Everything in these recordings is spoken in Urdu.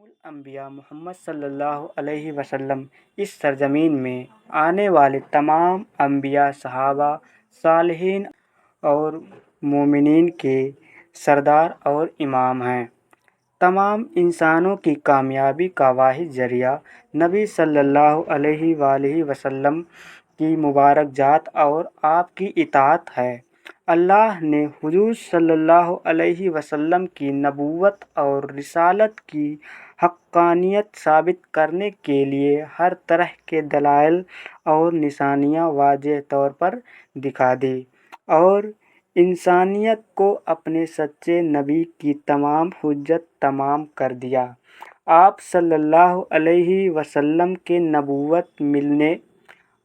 الانبیاء محمد صلی اللہ علیہ وسلم اس سرزمین میں آنے والے تمام انبیاء، صحابہ، صالحین اور مومنین کے سردار اور امام ہیں۔ تمام انسانوں کی کامیابی کا واحد ذریعہ نبی صلی اللہ علیہ وآلہ وسلم کی مبارک ذات اور آپ کی اطاعت ہے۔ اللہ نے حضور صلی اللہ علیہ وسلم کی نبوت اور رسالت کی حقانیت ثابت کرنے کے لیے ہر طرح کے دلائل اور نشانیاں واضح طور پر دکھا دیں اور انسانیت کو اپنے سچے نبی کی تمام حجت تمام کر دیا۔ آپ صلی اللہ علیہ وسلم کے نبوت ملنے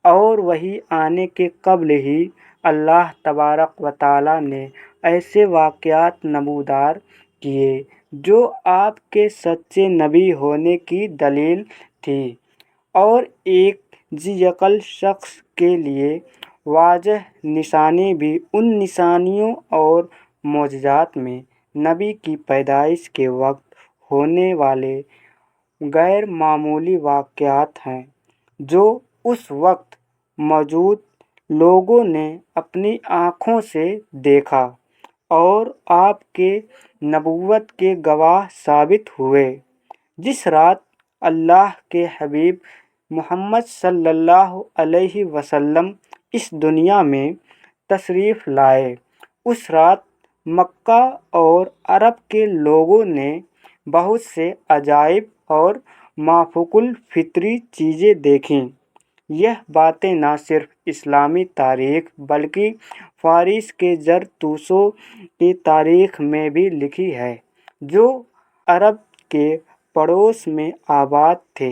اور وحی آنے کے قبل ہی اللہ تبارک و تعالیٰ نے ایسے واقعات نمودار کیے جو آپ کے سچے نبی ہونے کی دلیل تھی، اور ایک ذی عقل شخص کے لیے واضح نشانی بھی ان نشانیوں اور معجزات میں نبی کی پیدائش کے وقت ہونے والے غیر معمولی واقعات ہیں جو اس وقت موجود لوگوں نے اپنی آنکھوں سے دیکھا اور آپ کے نبوت کے گواہ ثابت ہوئے۔ جس رات اللہ کے حبیب محمد صلی اللہ علیہ وسلم اس دنیا میں تشریف لائے، اس رات مکہ اور عرب کے لوگوں نے بہت سے عجائب اور مافوق الفطری چیزیں دیکھیں۔ یہ باتیں نہ صرف اسلامی تاریخ بلکہ فارس کے زرتشتوں کی تاریخ میں بھی لکھی ہیں، جو عرب کے پڑوس میں آباد تھے۔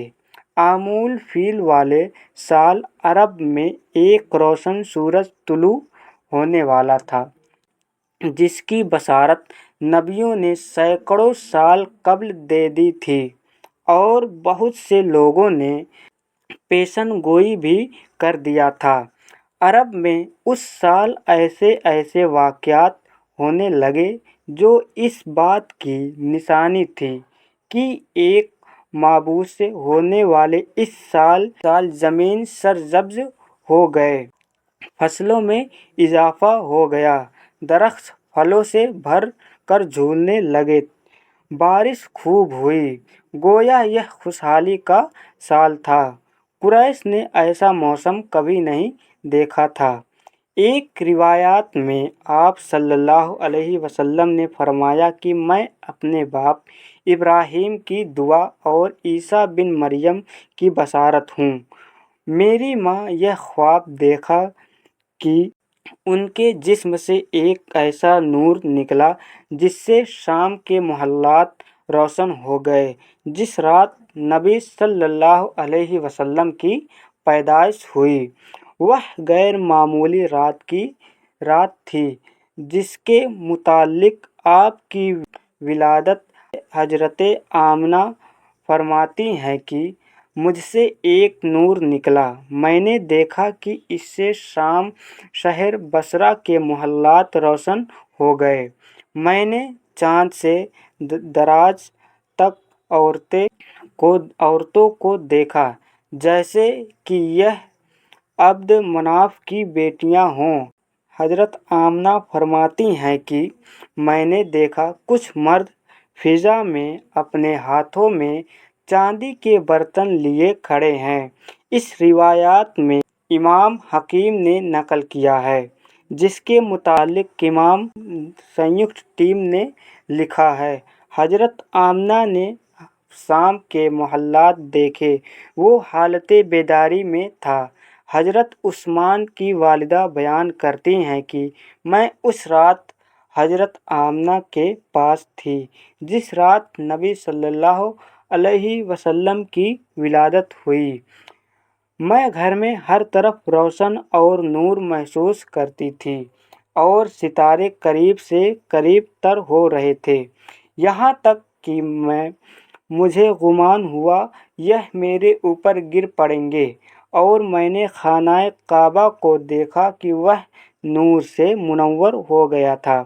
عام الفیل والے سال عرب میں ایک روشن سورج طلوع ہونے والا تھا، جس کی بشارت نبیوں نے سینکڑوں سال قبل دے دی تھی، اور بہت سے لوگوں نے پیشن گوئی بھی کر دیا تھا۔ عرب میں اس سال ایسے واقعات ہونے لگے جو اس بات کی نشانی تھی کہ ایک معبود سے ہونے والے اس سال زمین سرسبز ہو گئی، فصلوں میں اضافہ ہو گیا، درخت پھلوں سے بھر کر جھولنے لگے، بارش خوب ہوئی، گویا یہ خوشحالی کا سال تھا۔ قریش نے ایسا موسم کبھی نہیں دیکھا تھا۔ ایک روایت میں آپ صلی اللہ علیہ وسلم نے فرمایا کہ میں اپنے باپ ابراہیم کی دعا اور عیسیٰ بن مریم کی بشارت ہوں۔ میری ماں یہ خواب دیکھا کہ ان کے جسم سے ایک ایسا نور نکلا جس سے شام کے محلات روشن ہو گئے۔ جس رات نبی صلی اللہ علیہ وسلم کی پیدائش ہوئی، وہ غیر معمولی رات تھی، جس کے متعلق آپ کی والدہ حضرت آمنہ فرماتی ہیں کہ مجھ سے ایک نور نکلا، میں نے دیکھا کہ اس سے شام شہر بصرہ کے محلات روشن ہو گئے، میں نے چاند سے دراز تک عورتوں کو دیکھا جیسے کہ یہ عبد مناف کی بیٹیاں ہوں۔ حضرت آمنہ فرماتی ہیں کہ میں نے دیکھا کچھ مرد فضا میں اپنے ہاتھوں میں چاندی کے برتن لیے کھڑے ہیں۔ اس روایت میں امام حاکم نے نقل کیا ہے، جس کے متعلق امام سیوطی نے لکھا ہے، حضرت آمنہ نے شام کے محلات دیکھے، وہ حالت بیداری میں تھا۔ حضرت عثمان کی والدہ بیان کرتی ہیں کہ میں اس رات حضرت آمنہ کے پاس تھی جس رات نبی صلی اللہ علیہ وسلم کی ولادت ہوئی۔ میں گھر میں ہر طرف روشن اور نور محسوس کرتی تھی اور ستارے قریب سے قریب تر ہو رہے تھے، یہاں تک کہ مجھے گمان ہوا یہ میرے اوپر گر پڑیں گے، اور میں نے خانہ کعبہ کو دیکھا کہ وہ نور سے منور ہو گیا تھا۔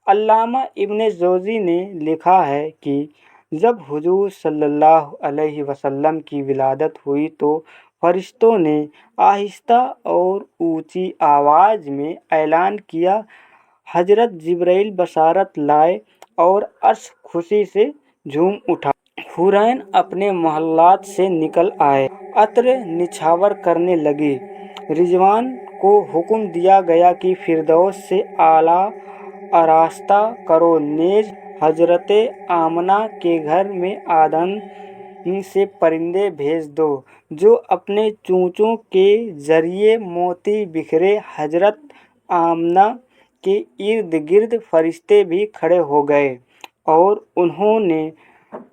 علامہ ابن جوزی نے لکھا ہے کہ جب حضور صلی اللہ علیہ وسلم کی ولادت ہوئی تو فرشتوں نے آہستہ اور اونچی آواز میں اعلان کیا، حضرت جبرائیل بشارت لائے اور عرش خوشی سے جھوم اٹھا۔ حورین اپنے محلات سے نکل آئے، عطر نچھاور کرنے لگی۔ رضوان کو حکم دیا گیا کہ فردوس سے اعلیٰ آراستہ کرو، نیز حضرت آمنہ کے گھر میں آدم سے پرندے بھیج دو جو اپنے چونچوں کے ذریعے موتی بکھیرے۔ حضرت آمنہ کے ارد گرد فرشتے بھی کھڑے ہو گئے اور انہوں نے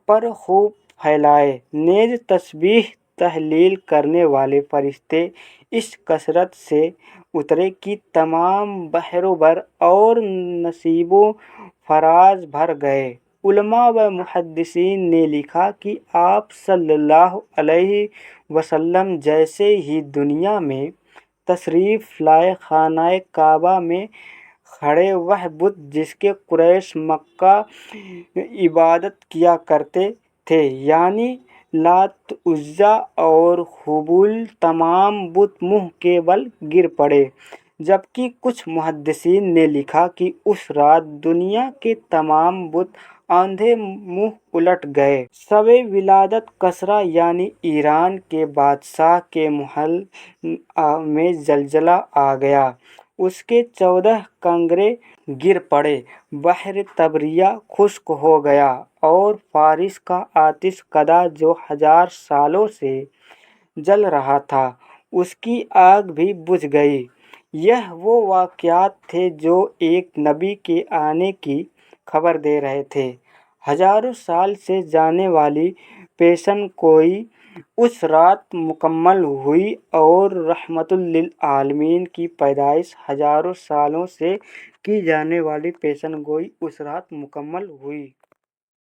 پر خوب پھیلائے، نیز تسبیح تحلیل کرنے والے فرشتے اس کثرت سے اترے کہ تمام بحر و بر اور نصیب و فراز بھر گئے۔ علماء و محدثین نے لکھا کہ آپ صلی اللہ علیہ وسلم جیسے ہی دنیا میں تشریف لائے، خانہ کعبہ میں کھڑے وہ بت جس کی قریش مکہ عبادت کیا کرتے تھے، یعنی لات، عزا اور ہبل، تمام بت منہ کے بل گر پڑے۔ جبکہ کچھ محدثین نے لکھا کہ اس رات دنیا کے تمام بت اندھے منہ الٹ گئے۔ شب ولادت کسریٰ یعنی ایران کے بادشاہ کے محل میں زلزلہ آ گیا، اس کے 14 کنگرے گر پڑے، بحر طبریہ خشک ہو گیا اور فارس کا آتش کدہ جو 1000 سالوں سے جل رہا تھا، اس کی آگ بھی بجھ گئی۔ یہ وہ واقعات تھے جو ایک نبی کے آنے کی خبر دے رہے تھے۔ ہزاروں سال سے جانے والی پیشن گوئی اس رات مکمل ہوئی اور رحمت للعالمین کی پیدائش ہزاروں سالوں سے کی جانے والی پیشن گوئی اس رات مکمل ہوئی۔